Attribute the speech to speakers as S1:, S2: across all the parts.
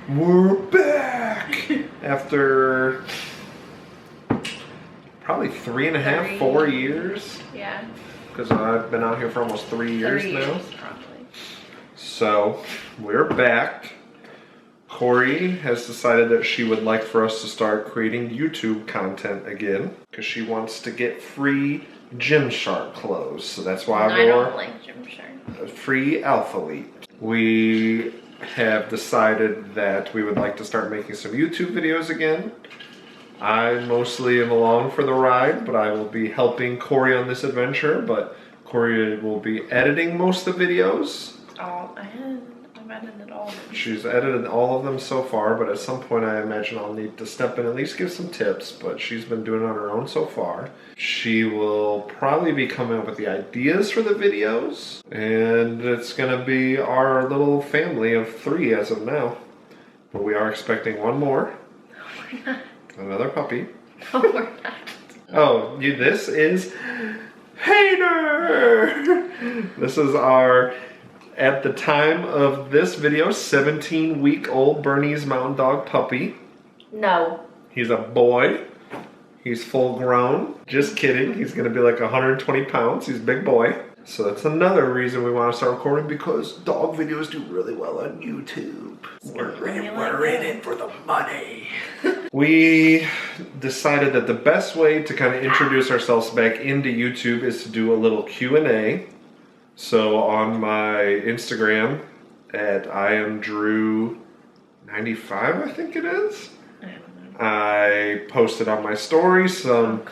S1: We're back after probably 3.5, 4 years.
S2: Yeah.
S1: Because I've been out here for almost 3 years now.
S2: Probably.
S1: So we're back. Corey has decided that she would like for us to start creating YouTube content again because she wants to get free Gymshark clothes. So that's why
S2: I don't like Gymshark.
S1: Free Alphalete. We have decided that we would like to start making some YouTube videos again. I mostly am along for the ride, but I will be helping Corey on this adventure. But Corey will be editing most of the videos.
S2: Oh, I've edited all of them.
S1: She's edited all of them so far, but at some point I imagine I'll need to step in and at least give some tips, but she's been doing it on her own so far. She will probably be coming up with the ideas for the videos, and it's going to be our little family of 3 as of now. But we are expecting one more.
S2: Oh, we're not.
S1: Another puppy.
S2: No, we're not.
S1: Oh, this is Hater! This is our... At the time of this video, 17-week-old Bernese Mountain Dog puppy.
S2: No.
S1: He's a boy. He's full grown. Just kidding. He's going to be like 120 pounds. He's a big boy. So that's another reason we want to start recording, because dog videos do really well on YouTube. We're in it for the money. We decided that the best way to kind of introduce ourselves back into YouTube is to do a little Q&A. So on my Instagram at IamDrew95, I think it is. I posted on my story some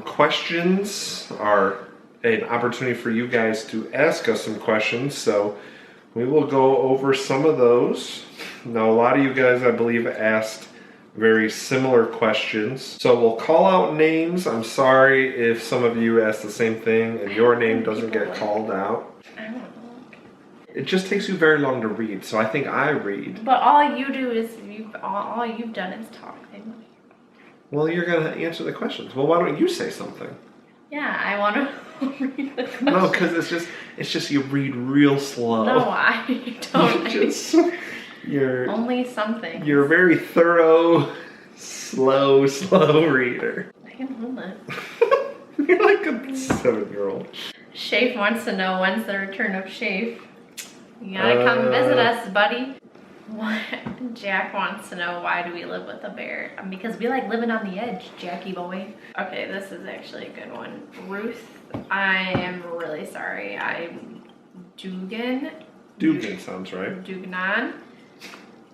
S1: questions, or an opportunity for you guys to ask us some questions. So we will go over some of those. Now, a lot of you guys, I believe, asked very similar questions. So we'll call out names. I'm sorry if some of you asked the same thing and your name doesn't get called out.
S2: I don't know.
S1: It just takes you very long to read, so I think I read.
S2: But all you do is, all you've done is talk.
S1: Well, you're going to answer the questions. Well, why don't you say something?
S2: Yeah, I want to read the questions.
S1: No, because it's just you read real slow.
S2: No, I don't.
S1: You're
S2: only something.
S1: You're a very thorough, slow reader.
S2: I can hold it.
S1: You're like a 7-year-old.
S2: Shafe wants to know when's the return of Shafe. You gotta come visit us, buddy. Jack wants to know, why do we live with a bear? Because we like living on the edge, Jackie boy. Okay, this is actually a good one. Ruth, I am really sorry. Dugan
S1: sounds right.
S2: Dugnan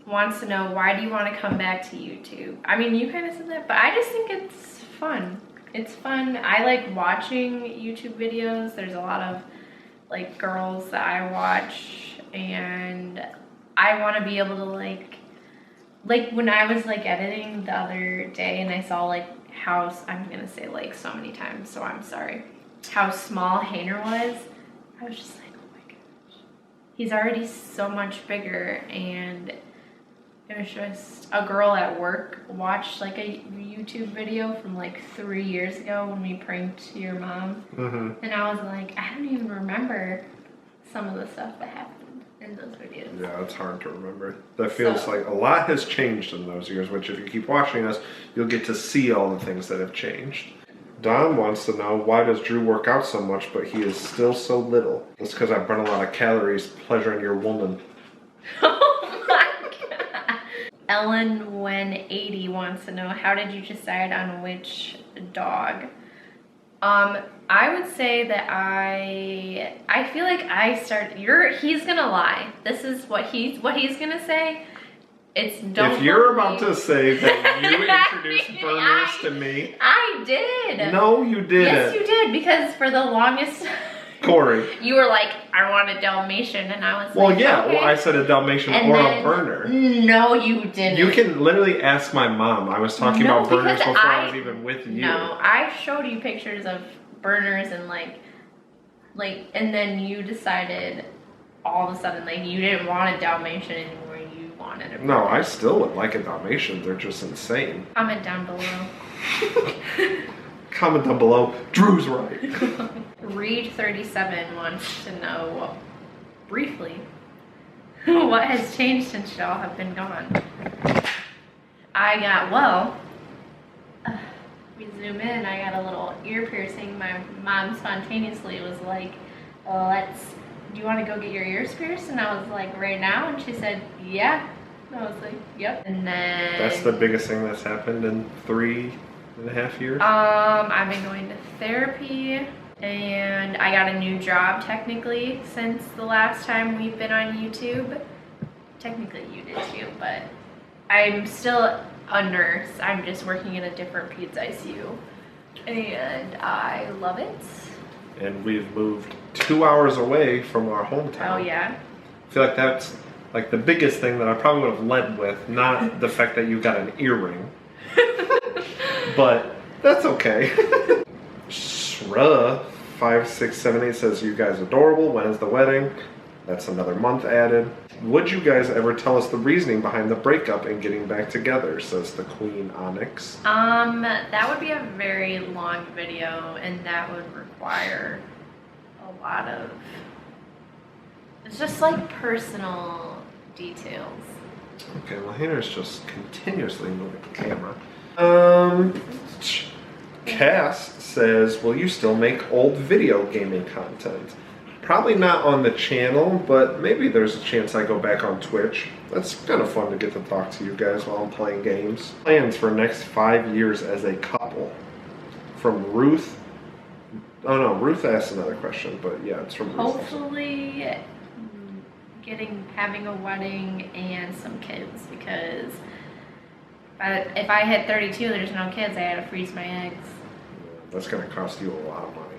S2: wants to know, why do you want to come back to YouTube? I mean, you kind of said that, but I just think it's fun. It's fun. I like watching YouTube videos. There's a lot of like girls that I watch, and I want to be able to like when I was like editing the other day and I saw like how, I'm gonna say like so many times, so I'm sorry, how small Hainer was, I was just like, oh my gosh, he's already so much bigger. And it was just a girl at work watched like a YouTube video from like 3 years ago when we pranked your mom. Mm-hmm. And I was like, I don't even remember some of the stuff that happened in those videos.
S1: Yeah, it's hard to remember. That feels like a lot has changed in those years, which if you keep watching us, you'll get to see all the things that have changed. Don wants to know, why does Drew work out so much, but he is still so little? That's because I burn a lot of calories pleasuring your woman.
S2: Oh my God. Ellen, when 80, wants to know, how did you decide on which dog? I would say that I feel like he's gonna lie. This is what he's gonna say.
S1: If you're about to say that you introduced burners to me.
S2: I did.
S1: No, you didn't.
S2: Yes, you did, because for the longest
S1: Corey.
S2: You were like, I want a Dalmatian, and I was like,
S1: well, yeah,
S2: okay.
S1: Well, I said a Dalmatian or a burner.
S2: No, you didn't.
S1: You can literally ask my mom. I was talking about burners before I was even with you.
S2: No, I showed you pictures of burners and like, and then you decided all of a sudden, like, you didn't want a Dalmatian anymore, you wanted a burner.
S1: No, I still would like a Dalmatian. They're just insane.
S2: Comment down below.
S1: Comment down below. Drew's right.
S2: Reed37 wants to know briefly, What has changed since y'all have been gone? We zoom in, I got a little ear piercing. My mom spontaneously was like, do you want to go get your ears pierced? And I was like, right now? And she said, yeah. And I was like, yep. And then...
S1: That's the biggest thing that's happened in 3.5 years?
S2: I've been going to therapy, and I got a new job technically since the last time we've been on YouTube. Technically you did too, but I'm still a nurse. I'm just working in a different peds ICU, and I love it.
S1: And we've moved 2 hours away from our hometown.
S2: Oh yeah.
S1: I feel like that's like the biggest thing that I probably would have led with, not the fact that you got an earring. But that's okay. Shra5678 says, you guys adorable. When is the wedding? That's another month added. Would you guys ever tell us the reasoning behind the breakup and getting back together, says the Queen Onyx.
S2: That would be a very long video, and that would require a lot of, it's just like personal details.
S1: Okay, well, Hannah's just continuously moving the camera. Cass says, will you still make old video gaming content? Probably not on the channel, but maybe there's a chance I go back on Twitch. That's kind of fun to get to talk to you guys while I'm playing games. Plans for next 5 years as a couple. From Ruth. Oh no, Ruth asked another question, but yeah, it's from Ruth.
S2: Hopefully having a wedding and some kids, because if I hit 32, there's no kids, I had to freeze my eggs.
S1: That's going to cost you a lot of money.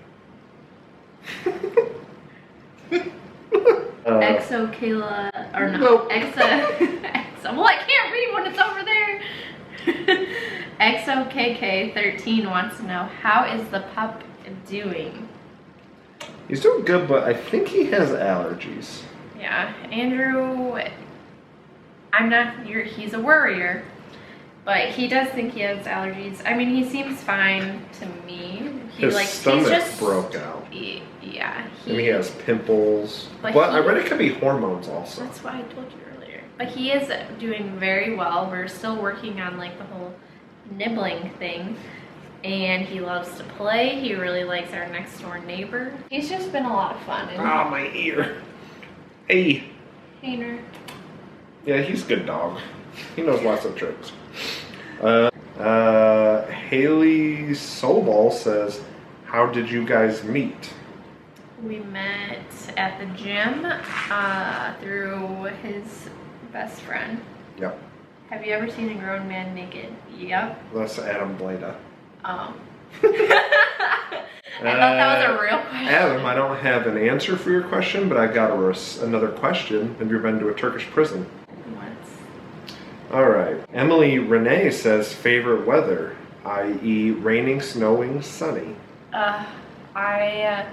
S2: Exo Kayla, or no,
S1: nope.
S2: Exo, well, I can't read when it's over there. Exo KK13 wants to know, how is the pup doing?
S1: He's doing good, but I think he has allergies.
S2: Yeah, Andrew, he's a worrier, but he does think he has allergies. I mean, he seems fine to me.
S1: His stomach broke out.
S2: Yeah.
S1: And he has pimples. But I read it could be hormones also.
S2: That's why I told you earlier. But he is doing very well. We're still working on like the whole nibbling thing. And he loves to play. He really likes our next door neighbor. He's just been a lot of fun.
S1: Ah, my ear. Hey.
S2: Painter.
S1: Yeah, he's a good dog. He knows lots of tricks. Haley Sobol says, how did you guys meet?
S2: We met at the gym through his best friend.
S1: Yep.
S2: Have you ever seen a grown man naked? Yep.
S1: That's Adam Blada.
S2: I thought that was a real question.
S1: Adam, I don't have an answer for your question, but I got another question. Have you ever been to a Turkish prison?
S2: Once.
S1: All right. Emily Renee says favorite weather, i.e. raining, snowing, sunny.
S2: I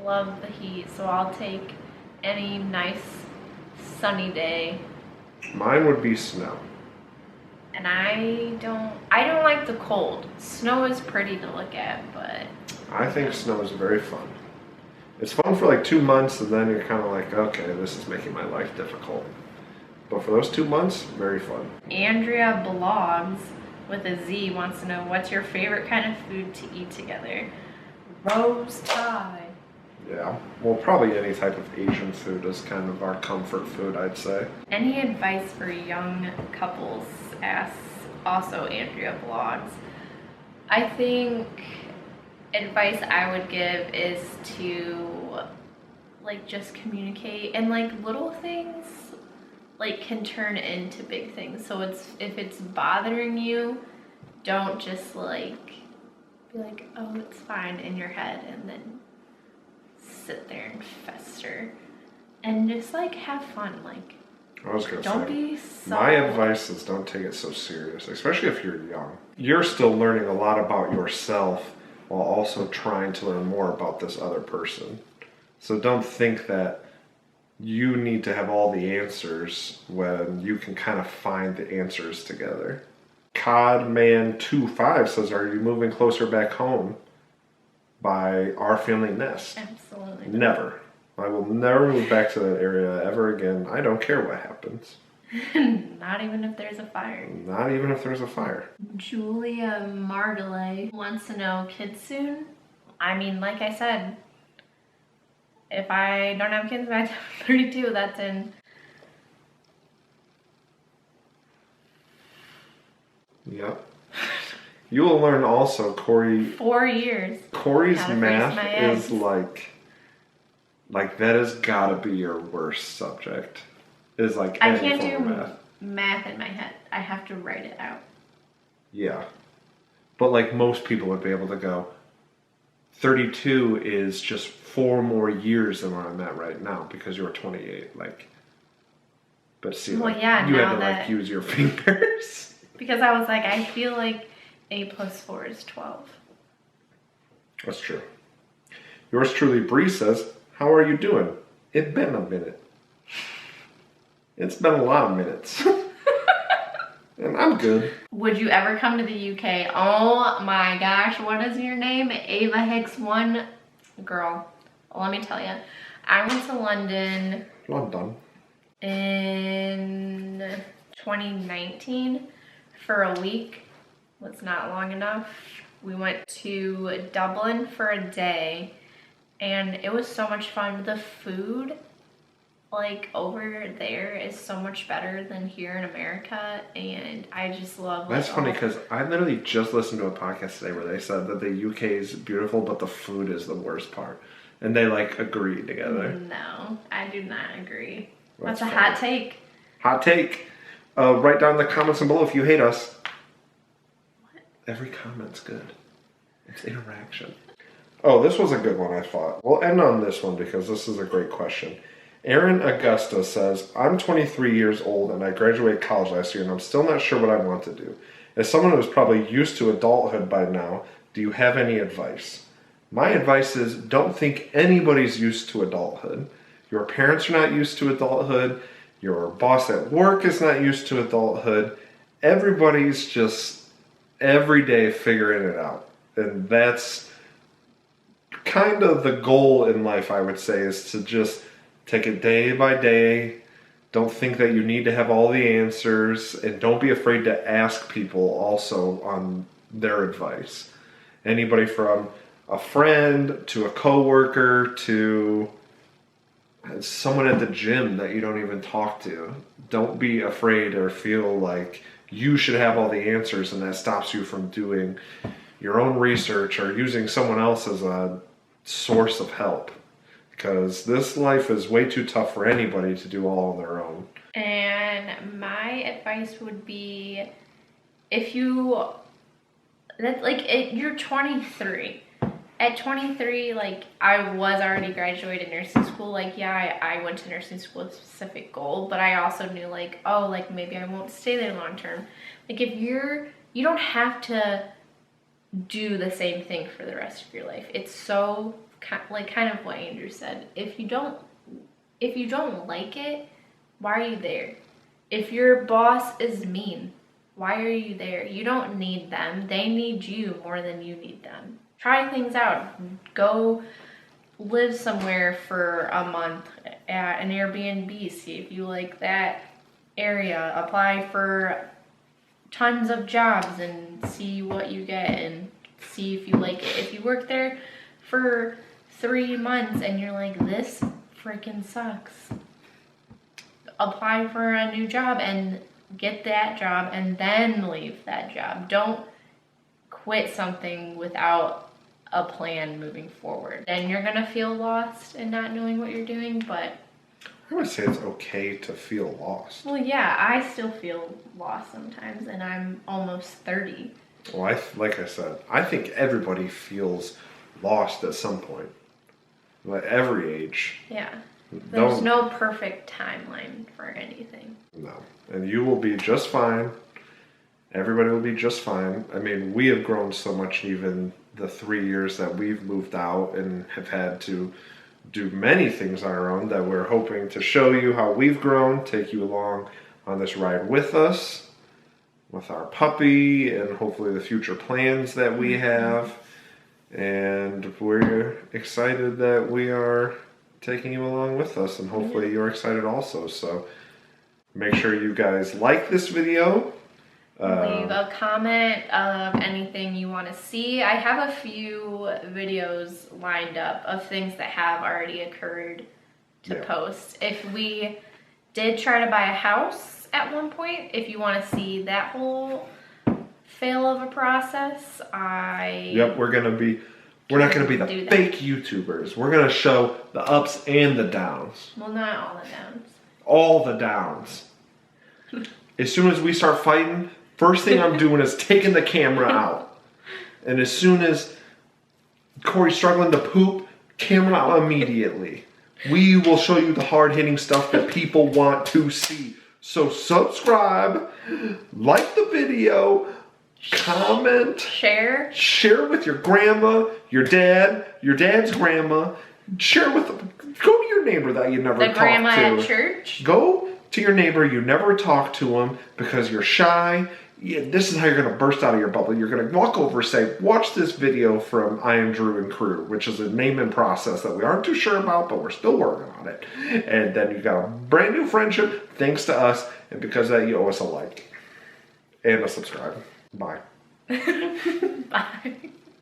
S2: love the heat, so I'll take any nice sunny day.
S1: Mine would be snow.
S2: And I don't like the cold. Snow is pretty to look at, but
S1: I think snow is very fun. It's fun for like 2 months, and then you're kind of like, okay, this is making my life difficult. But for those 2 months, very fun.
S2: Andrea Blogs with a Z wants to know, what's your favorite kind of food to eat together? Rose Thai.
S1: Yeah, well, probably any type of Asian food is kind of our comfort food, I'd say.
S2: Any advice for young couples? Asks also Andrea Blogs. I think advice I would give is to like just communicate, and like little things like can turn into big things. So if it's bothering you, don't just like be like, oh, it's fine in your head, and then sit there and fester, and just like have fun. Like,
S1: I was gonna
S2: don't
S1: say,
S2: be so...
S1: my advice is don't take it so serious, especially if you're young. You're still learning a lot about yourself while also trying to learn more about this other person. So don't think that you need to have all the answers when you can kind of find the answers together. Codman25 says, are you moving closer back home by our family nest?
S2: Absolutely.
S1: Never. I will never move back to that area ever again. I don't care what happens.
S2: Not even if there's a fire.
S1: Not even if there's a fire.
S2: Julia Margolay wants to know, kids soon? I mean, like I said, if I don't have kids by 32, that's in...
S1: Yep. You will learn also, Corey.
S2: 4 years.
S1: Corey's
S2: Gotta
S1: math
S2: freeze my
S1: is
S2: eggs.
S1: like that has gotta be your worst subject. Is like
S2: I
S1: any
S2: can't
S1: form
S2: do
S1: of math.
S2: math in my head. I have to write it out.
S1: Yeah. But like most people would be able to go, 32 is just 4 more years than where I'm at right now because you're 28. Like, but see,
S2: Well,
S1: like,
S2: yeah,
S1: you had
S2: now
S1: to like
S2: that-
S1: use your fingers.
S2: Because I was like, I feel like 8 plus 4 is 12.
S1: That's true. Yours truly, Bree says, "How are you doing? It's been a minute. It's been a lot of minutes." And I'm good.
S2: Would you ever come to the UK? Oh my gosh, what is your name? Ava Hicks 1. Girl, let me tell you. I went to London
S1: London.
S2: in 2019 for a week. Was not long enough. We went to Dublin for a day and it was so much fun. The food like over there is so much better than here in America, and I just love
S1: That's
S2: like,
S1: funny
S2: all-
S1: because I literally just listened to a podcast today where they said that the UK is beautiful, but the food is the worst part, and they like agree together.
S2: No, I do not agree.
S1: That's
S2: That's a
S1: funny.
S2: hot take.
S1: Hot take. Write down in the comments below if you hate us.
S2: What?
S1: Every comment's good. It's interaction. Oh, this was a good one, I thought. We'll end on this one because this is a great question. Aaron Augusta says, "I'm 23 years old and I graduated college last year and I'm still not sure what I want to do. As someone who's probably used to adulthood by now, do you have any advice?" My advice is don't think anybody's used to adulthood. Your parents are not used to adulthood. Your boss at work is not used to adulthood. Everybody's just every day figuring it out. And that's kind of the goal in life, I would say, is to just take it day by day. Don't think that you need to have all the answers, and don't be afraid to ask people also on their advice. Anybody from a friend to a coworker to someone at the gym that you don't even talk to. Don't be afraid or feel like you should have all the answers and that stops you from doing your own research or using someone else as a source of help. Because this life is way too tough for anybody to do all on their own.
S2: And my advice would be, if you, that's like, you're 23. At 23, like, I was already graduated nursing school. Like, yeah, I went to nursing school with a specific goal, but I also knew, like, oh, like, maybe I won't stay there long term. Like, if you don't have to do the same thing for the rest of your life. It's so, like, kind of what Andrew said. If you don't like it, why are you there? If your boss is mean, why are you there? You don't need them. They need you more than you need them. Try things out. Go live somewhere for a month at an Airbnb. See if you like that area. Apply for tons of jobs and see what you get and see if you like it. If you work there for 3 months and you're like, this freaking sucks, apply for a new job and get that job and then leave that job. Don't quit something without a plan moving forward. Then you're gonna feel lost and not knowing what you're doing, but
S1: I would say it's okay to feel lost.
S2: well, yeah, I still feel lost sometimes, and I'm almost 30.
S1: Well, like I said, I think everybody feels lost at some point. Like every age.
S2: Yeah. There's no perfect timeline for anything.
S1: No. And you will be just fine. Everybody will be just fine. I mean, we have grown so much even the 3 years that we've moved out and have had to do many things on our own that we're hoping to show you how we've grown, take you along on this ride with us, with our puppy, and hopefully the future plans that we have. And we're excited that we are taking you along with us, and hopefully you're excited also. So make sure you guys like this video.
S2: Leave a comment of anything you want to see. I have a few videos lined up of things that have already occurred to post. If we did try to buy a house at one point, if you want to see that whole fail of a process,
S1: Yep, we're not gonna be the fake YouTubers. We're gonna show the ups and the downs.
S2: Well, not all the downs.
S1: All the downs. As soon as we start fighting, first thing I'm doing is taking the camera out. And as soon as Corey's struggling to poop, camera out immediately. We will show you the hard-hitting stuff that people want to see. So subscribe, like the video, comment,
S2: share
S1: with your grandma, your dad's grandma. Share with them. Go to your neighbor that you never talked to.
S2: The grandma at church.
S1: Go to your neighbor you never talk to him because you're shy. This is how you're going to burst out of your bubble. You're going to walk over and say, watch this video from I Am Drew and Crew, which is a naming process that we aren't too sure about, but we're still working on it. And then you got a brand new friendship thanks to us. And because of that, you owe us a like and a subscribe. Bye.
S2: Bye.